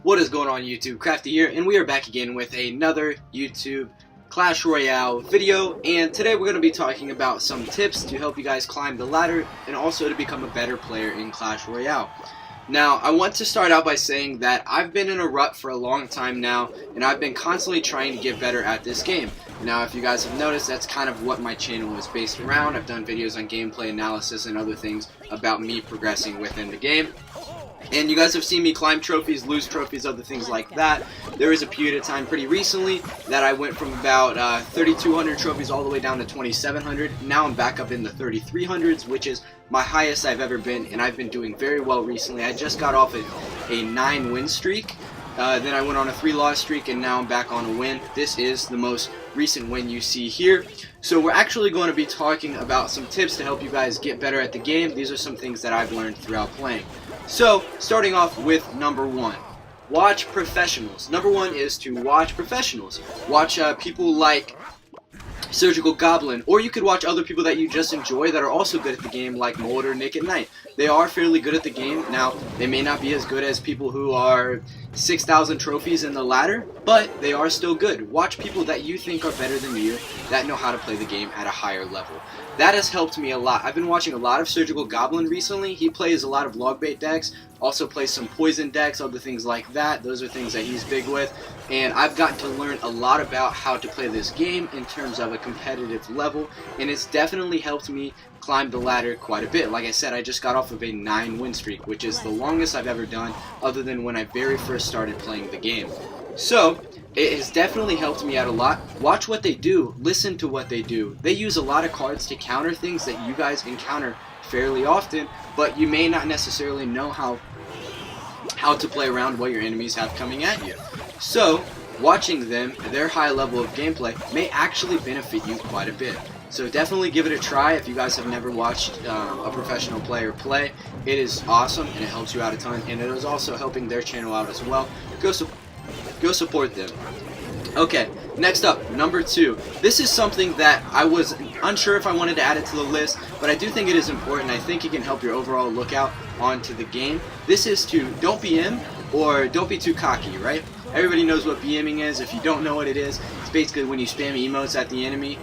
What is going on YouTube? Crafty here, and we are back again with another YouTube Clash Royale video, and today we're going to be talking about some tips to help you guys climb the ladder and also to become a better player in Clash Royale. Now, I want to start out by saying that I've been in a rut for a long time now, and I've been constantly trying to get better at this game. Now, if you guys have noticed, that's kind of what my channel is based around. I've done videos on gameplay analysis and other things about me progressing within the game. And you guys have seen me climb trophies, lose trophies, other things like that. There was a period of time pretty recently that I went from about 3,200 trophies all the way down to 2,700. Now I'm back up in the 3,300s, which is my highest I've ever been, and I've been doing very well recently. I just got off a 9-win streak. Then I went on a 3-loss streak, and now I'm back on a win. This is the most recent win you see here. So we're actually going to be talking about some tips to help you guys get better at the game. These are some things that I've learned throughout playing. So, starting off with number 1. Watch professionals. Number 1 is to watch professionals. Watch people like Surgical Goblin, or you could watch other people that you just enjoy that are also good at the game, like Mold or Nick at Night. They are fairly good at the game. Now, they may not be as good as people who are 6,000 trophies in the ladder, but they are still good. Watch people that you think are better than you, that know how to play the game at a higher level. That has helped me a lot. I've been watching a lot of Surgical Goblin recently. He plays a lot of log bait decks, also plays some poison decks, other things like that. Those are things that he's big with. And I've gotten to learn a lot about how to play this game in terms of a competitive level, and it's definitely helped me climb the ladder quite a bit. Like I said, I just got off of a 9-win streak, which is the longest I've ever done other than when I very first started playing the game. So, it has definitely helped me out a lot. Watch what they do. Listen to what they do. They use a lot of cards to counter things that you guys encounter fairly often, but you may not necessarily know how to play around what your enemies have coming at you. So, watching them, their high level of gameplay, may actually benefit you quite a bit. So definitely give it a try if you guys have never watched a professional player play. It is awesome, and it helps you out a ton, and it is also helping their channel out as well. Go support them. Okay, next up, number 2. This is something that I was unsure if I wanted to add it to the list, but I do think it is important. I think it can help your overall lookout onto the game. This is to don't BM or don't be too cocky, right? Everybody knows what BMing is. If you don't know what it is, it's basically when you spam emotes at the enemy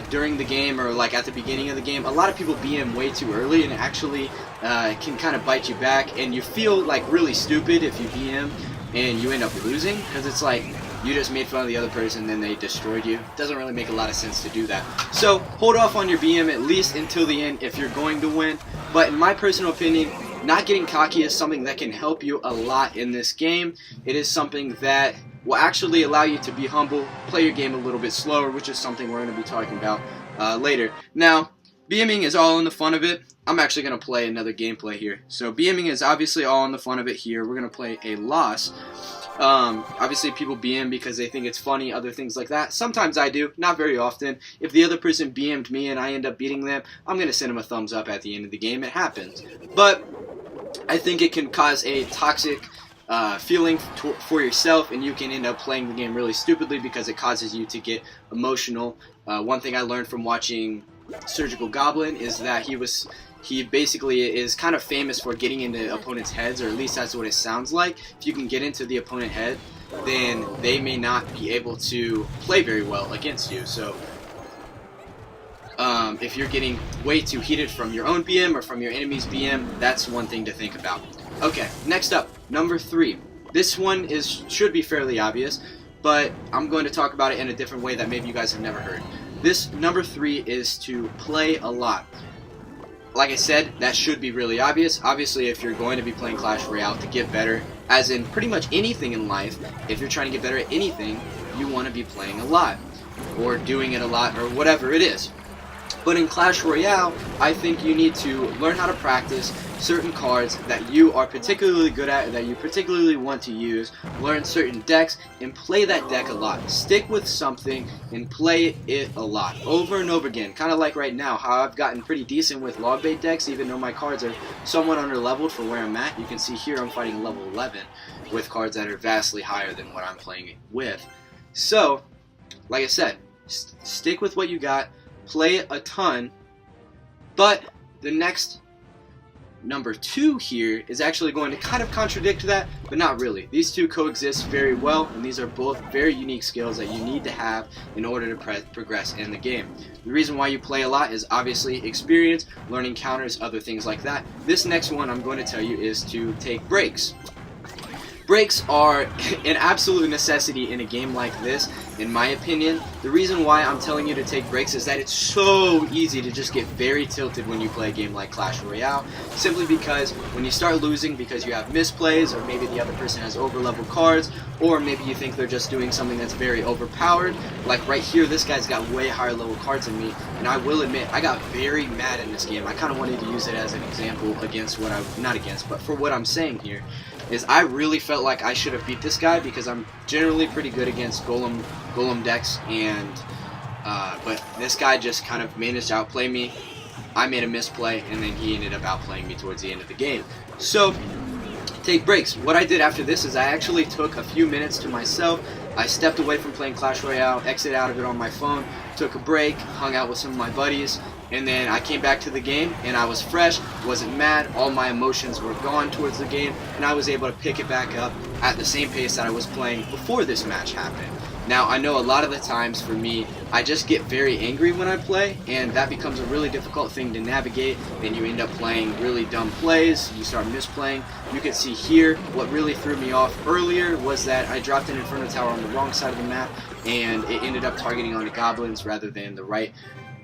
during the game or like at the beginning of the game. A lot of people BM way too early, and it actually can kind of bite you back, and you feel like really stupid if you BM and you end up losing, because it's like you just made fun of the other person, then they destroyed you. It doesn't really make a lot of sense to do that. So hold off on your BM at least until the end if you're going to win. But in my personal opinion, not getting cocky is something that can help you a lot in this game. It is something that will actually allow you to be humble, play your game a little bit slower, which is something we're going to be talking about later. Now, BMing is all in the fun of it. I'm actually going to play another gameplay here. So BMing is obviously all in the fun of it here. We're going to play a loss. Obviously people BM because they think it's funny, other things like that. Sometimes I do, not very often. If the other person BM'd me and I end up beating them, I'm going to send them a thumbs up at the end of the game. It happens. But I think it can cause a toxic feeling for yourself, and you can end up playing the game really stupidly because it causes you to get emotional. One thing I learned from watching Surgical Goblin is that he basically is kind of famous for getting into opponents' heads, or at least that's what it sounds like. If you can get into the opponent head, then they may not be able to play very well against you. So if you're getting way too heated from your own BM or from your enemy's BM, that's one thing to think about. Okay, next up, number 3. This one should be fairly obvious, but I'm going to talk about it in a different way that maybe you guys have never heard. This number 3 is to play a lot. Like I said, that should be really obvious. Obviously, if you're going to be playing Clash Royale to get better, as in pretty much anything in life, if you're trying to get better at anything, you want to be playing a lot, or doing it a lot, or whatever it is. But in Clash Royale, I think you need to learn how to practice certain cards that you are particularly good at, that you particularly want to use, learn certain decks, and play that deck a lot. Stick with something and play it a lot, over and over again. Kind of like right now, how I've gotten pretty decent with log bait decks, even though my cards are somewhat under-leveled for where I'm at. You can see here I'm fighting level 11 with cards that are vastly higher than what I'm playing it with. So, like I said, stick with what you got, play it a ton, but the next number 2 here is actually going to kind of contradict that, but not really. These two coexist very well, and these are both very unique skills that you need to have in order to progress in the game. The reason why you play a lot is obviously experience, learning counters, other things like that. This next one I'm going to tell you is to take breaks. Breaks are an absolute necessity in a game like this, in my opinion. The reason why I'm telling you to take breaks is that it's so easy to just get very tilted when you play a game like Clash Royale, simply because when you start losing because you have misplays, or maybe the other person has overleveled cards, or maybe you think they're just doing something that's very overpowered. Like right here, this guy's got way higher level cards than me, and I will admit, I got very mad in this game. I kind of wanted to use it as an example against what not against, but for what I'm saying here, is I really felt like I should have beat this guy because I'm generally pretty good against golem decks, and but this guy just kind of managed to outplay me. I made a misplay, and then he ended up outplaying me towards the end of the game. So, take breaks. What I did after this is I actually took a few minutes to myself. I stepped away from playing Clash Royale, exited out of it on my phone, took a break, hung out with some of my buddies, and then I came back to the game and I was fresh, wasn't mad, all my emotions were gone towards the game, and I was able to pick it back up at the same pace that I was playing before this match happened. Now, I know a lot of the times for me, I just get very angry when I play, and that becomes a really difficult thing to navigate, and you end up playing really dumb plays, you start misplaying. You can see here, what really threw me off earlier was that I dropped an Inferno Tower on the wrong side of the map, and it ended up targeting on the goblins rather than the right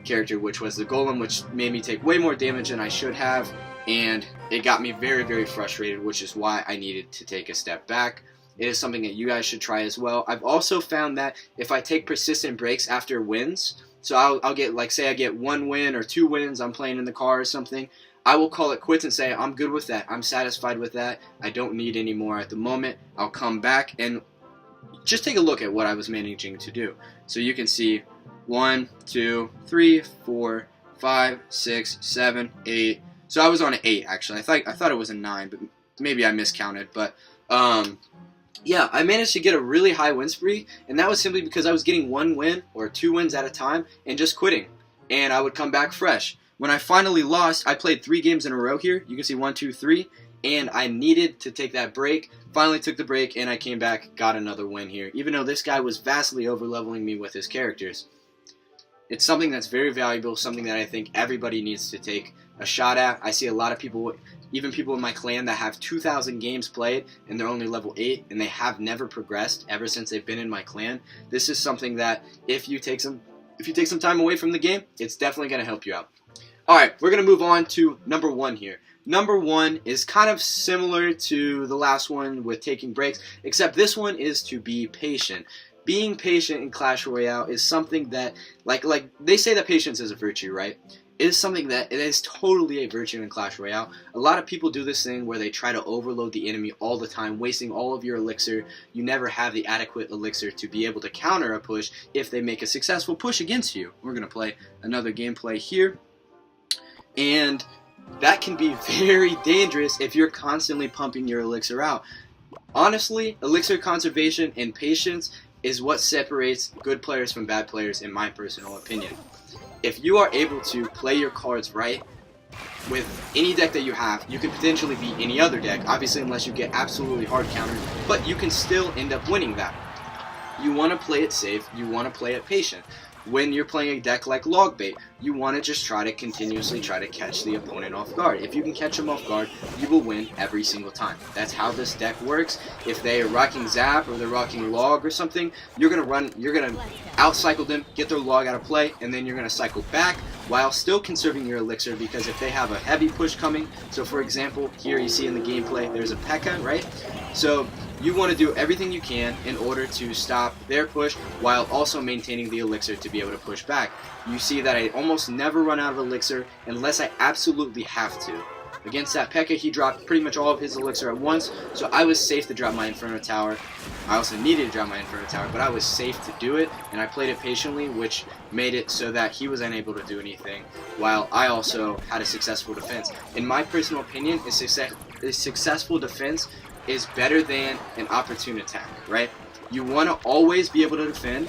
character, which was the golem, which made me take way more damage than I should have, and it got me very, very frustrated, which is why I needed to take a step back. It is something that you guys should try as well. I've also found that if I take persistent breaks after wins, so I'll get, like, say I get 1 win or 2 wins, I'm playing in the car or something, I will call it quits and say, I'm good with that, I'm satisfied with that, I don't need any more at the moment. I'll come back and just take a look at what I was managing to do. So you can see 1, 2, 3, 4, 5, 6, 7, 8. So I was on an 8 actually. I thought it was a 9, but maybe I miscounted. But yeah, I managed to get a really high win spree, and that was simply because I was getting 1 win or 2 wins at a time and just quitting, and I would come back fresh. When I finally lost, I played 3 games in a row here. You can see 1, 2, 3, and I needed to take that break. Finally took the break, and I came back, got another win here, even though this guy was vastly overleveling me with his characters. It's something that's very valuable, something that I think everybody needs to take a shot at. I see a lot of people, even people in my clan, that have 2,000 games played and they're only level 8 and they have never progressed ever since they've been in my clan. This is something that if you take some time away from the game, it's definitely going to help you out. Alright, we're going to move on to number 1 here. Number 1 is kind of similar to the last one with taking breaks, except this one is to be patient. Being patient in Clash Royale is something that, like they say that patience is a virtue, right? It is something that it is totally a virtue in Clash Royale. A lot of people do this thing where they try to overload the enemy all the time, wasting all of your elixir. You never have the adequate elixir to be able to counter a push if they make a successful push against you. We're going to play another gameplay here. And that can be very dangerous if you're constantly pumping your elixir out. Honestly, elixir conservation and patience is what separates good players from bad players, in my personal opinion. If you are able to play your cards right with any deck that you have, you could potentially beat any other deck, obviously unless you get absolutely hard countered, but you can still end up winning that. You want to play it safe, you want to play it patient. When you're playing a deck like Logbait, you want to just continuously try to catch the opponent off guard. If you can catch them off guard, you will win every single time. That's how this deck works. If they are rocking Zap or they're rocking Log or something, you're gonna outcycle them, get their Log out of play, and then you're gonna cycle back while still conserving your elixir, because if they have a heavy push coming, so for example, here you see in the gameplay, there's a P.E.K.K.A, right? So you want to do everything you can in order to stop their push while also maintaining the elixir to be able to push back. You see that I almost never run out of elixir unless I absolutely have to. Against that P.E.K.K.A, he dropped pretty much all of his elixir at once, so I was safe to drop my Inferno Tower. I also needed to drop my Inferno Tower, but I was safe to do it, and I played it patiently, which made it so that he was unable to do anything, while I also had a successful defense. In my personal opinion, a successful defense is better than an opportune attack, right? You want to always be able to defend,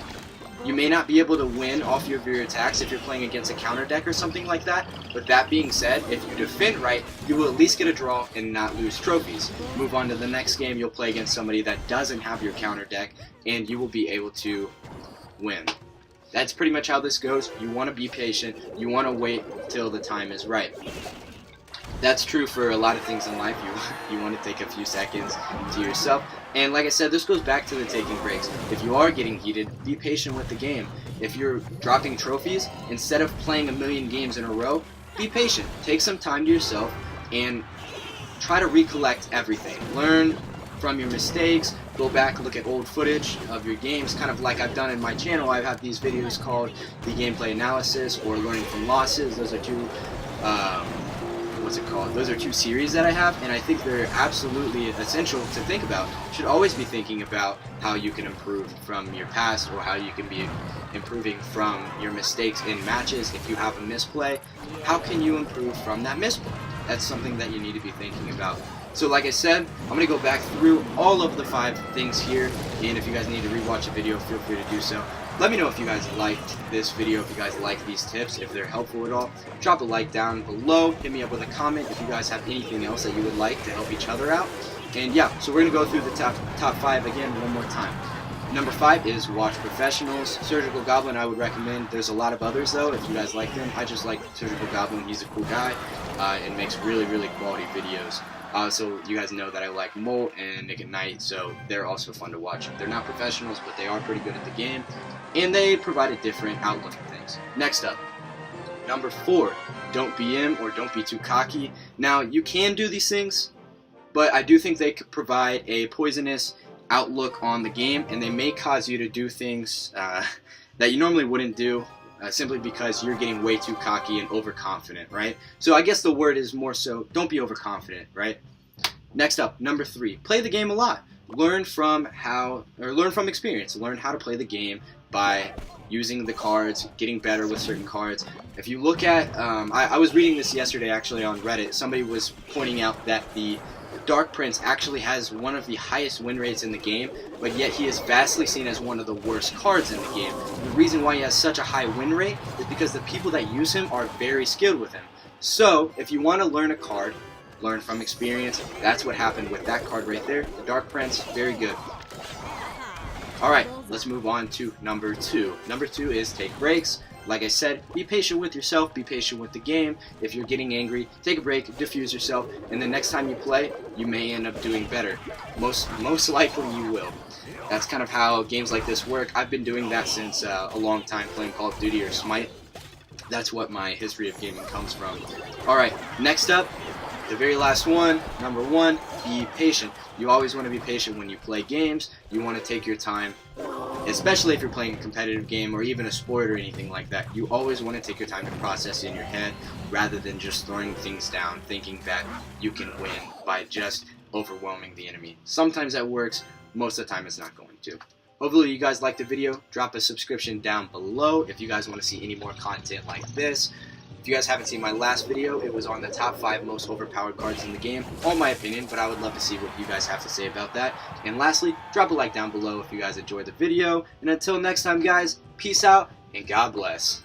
You may not be able to win off of your attacks if you're playing against a counter deck or something like that, but that being said, if you defend right, you will at least get a draw and not lose trophies. Move on to the next game, you'll play against somebody that doesn't have your counter deck, and you will be able to win. That's pretty much how this goes. You want to be patient, you want to wait till the time is right. That's true for a lot of things in life. You want to take a few seconds to yourself. And like I said, this goes back to the taking breaks. If you are getting heated, be patient with the game. If you're dropping trophies, instead of playing a million games in a row, be patient. Take some time to yourself and try to recollect everything. Learn from your mistakes. Go back, look at old footage of your games, kind of like I've done in my channel. I have these videos called the gameplay analysis or learning from losses. Those are two Those are two series that I have, and I think they're absolutely essential to think about. You should always be thinking about how you can improve from your past, or how you can be improving from your mistakes in matches. If you have a misplay, how can you improve from that misplay? That's something that you need to be thinking about. So like I said, I'm going to go back through all of the 5 things here, and if you guys need to rewatch a video, feel free to do so. Let me know if you guys liked this video, if you guys like these tips, if they're helpful at all. Drop a like down below, hit me up with a comment if you guys have anything else that you would like to help each other out. And yeah, so we're going to go through the top 5 again one more time. Number 5 is watch professionals. Surgical Goblin I would recommend. There's a lot of others though if you guys like them. I just like Surgical Goblin. He's a cool guy and makes really quality videos. So you guys know that I like Molt and Nick at Night, so they're also fun to watch. They're not professionals, but they are pretty good at the game, and they provide a different outlook at things. Next up, number 4, don't BM or don't be too cocky. Now, you can do these things, but I do think they could provide a poisonous outlook on the game, and they may cause you to do things that you normally wouldn't do. Simply because you're getting way too cocky and overconfident, right? So I guess the word is more so, don't be overconfident, right? Next up, number 3, play the game a lot. Learn from experience. Learn how to play the game by using the cards, getting better with certain cards. If you look at, I was reading this yesterday actually on Reddit. Somebody was pointing out that the Dark Prince actually has one of the highest win rates in the game, but yet he is vastly seen as one of the worst cards in the game. The reason why he has such a high win rate is because the people that use him are very skilled with him. So, if you want to learn a card, learn from experience. That's what happened with that card right there. The Dark Prince, very good. Alright, let's move on to number 2. Number 2 is take breaks. Like I said, be patient with yourself, be patient with the game. If you're getting angry, take a break, diffuse yourself, and the next time you play, you may end up doing better. Most likely you will. That's kind of how games like this work. I've been doing that since a long time, playing Call of Duty or Smite. That's what my history of gaming comes from. Alright, next up, the very last one, number 1, be patient. You always want to be patient when you play games. You want to take your time, especially if you're playing a competitive game or even a sport or anything like that. You always want to take your time to process in your head rather than just throwing things down thinking that you can win by just overwhelming the enemy. Sometimes that works, most of the time it's not going to. Hopefully you guys liked the video. Drop a subscription down below if you guys want to see any more content like this. If you guys haven't seen my last video, it was on the top 5 most overpowered cards in the game. All my opinion, but I would love to see what you guys have to say about that. And lastly, drop a like down below if you guys enjoyed the video. And until next time, guys, peace out and God bless.